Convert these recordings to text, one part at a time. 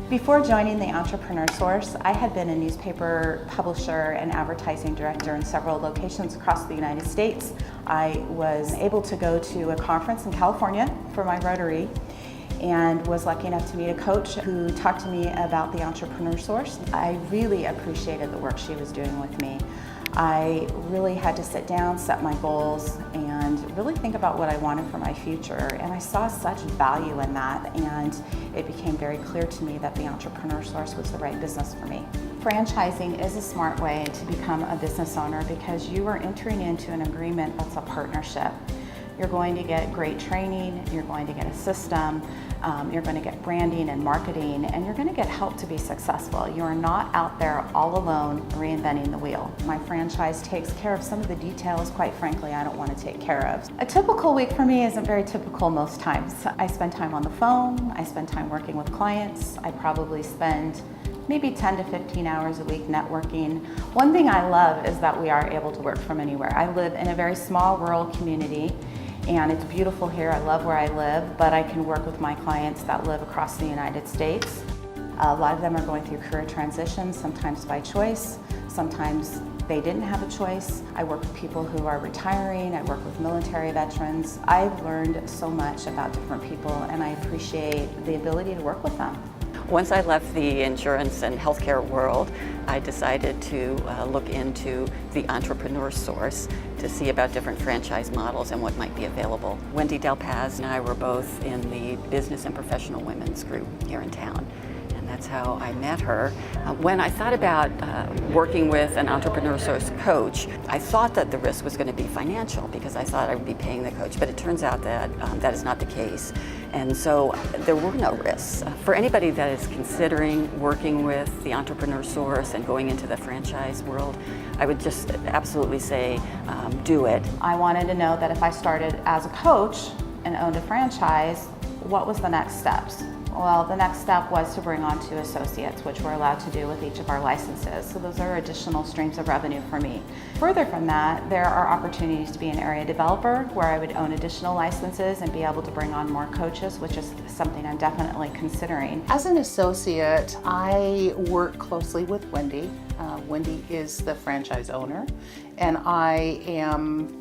Before joining the Entrepreneur Source, I had been a newspaper publisher and advertising director in several locations across the United States. I was able to go to a conference in California for my Rotary and was lucky enough to meet a coach who talked to me about the Entrepreneur Source. I really appreciated the work she was doing with me. I really had to sit down, set my goals, and really think about what I wanted for my future. And I saw such value in that, and it became very clear to me that the Entrepreneur Source was the right business for me. Franchising is a smart way to become a business owner because you are entering into an agreement that's a partnership. You're going to get great training, you're going to get a system, you're going to get branding and marketing, and you're going to get help to be successful. You are not out there all alone reinventing the wheel. My franchise takes care of some of the details, quite frankly, I don't want to take care of. A typical week for me isn't very typical most times. I spend time on the phone, I spend time working with clients, I probably spend maybe 10 to 15 hours a week networking. One thing I love is that we are able to work from anywhere. I live in a very small rural community, and it's beautiful here. I love where I live, but I can work with my clients that live across the United States. A lot of them are going through career transitions, sometimes by choice, sometimes they didn't have a choice. I work with people who are retiring, I work with military veterans. I've learned so much about different people, and I appreciate the ability to work with them. Once I left the insurance and healthcare world, I decided to look into the Entrepreneur Source to see about different franchise models and what might be available. Wendy, Dalpez, and I were both in the business and professional women's group here in town. That's how I met her. When I thought about working with an Entrepreneur Source coach, I thought that the risk was going to be financial because I thought I would be paying the coach, but it turns out that that is not the case. And so there were no risks. For anybody that is considering working with the Entrepreneur Source and going into the franchise world, I would just absolutely say do it. I wanted to know that if I started as a coach and owned a franchise, what was the next steps? Well, the next step was to bring on 2 associates, which we're allowed to do with each of our licenses. So those are additional streams of revenue for me. Further from that, there are opportunities to be an area developer where I would own additional licenses and be able to bring on more coaches, which is something I'm definitely considering. As an associate, I work closely with Wendy. Wendy is the franchise owner, and I am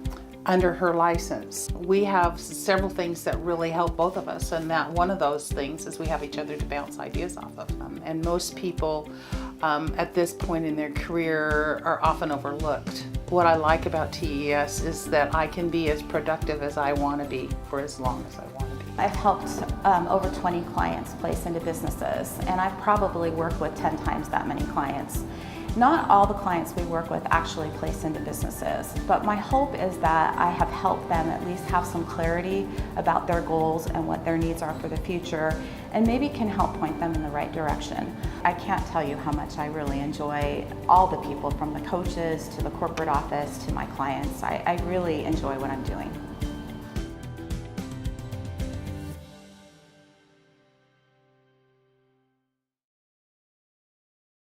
under her license. We have several things that really help both of us, and that one of those things is we have each other to bounce ideas off of. And most people at this point in their career are often overlooked. What I like about TES is that I can be as productive as I want to be for as long as I want to be. I've helped over 20 clients place into businesses, and I've probably worked with 10 times that many clients. Not all the clients we work with actually place into businesses, but my hope is that I have helped them at least have some clarity about their goals and what their needs are for the future, and maybe can help point them in the right direction. I can't tell you how much I really enjoy all the people, from the coaches to the corporate office to my clients. I really enjoy what I'm doing.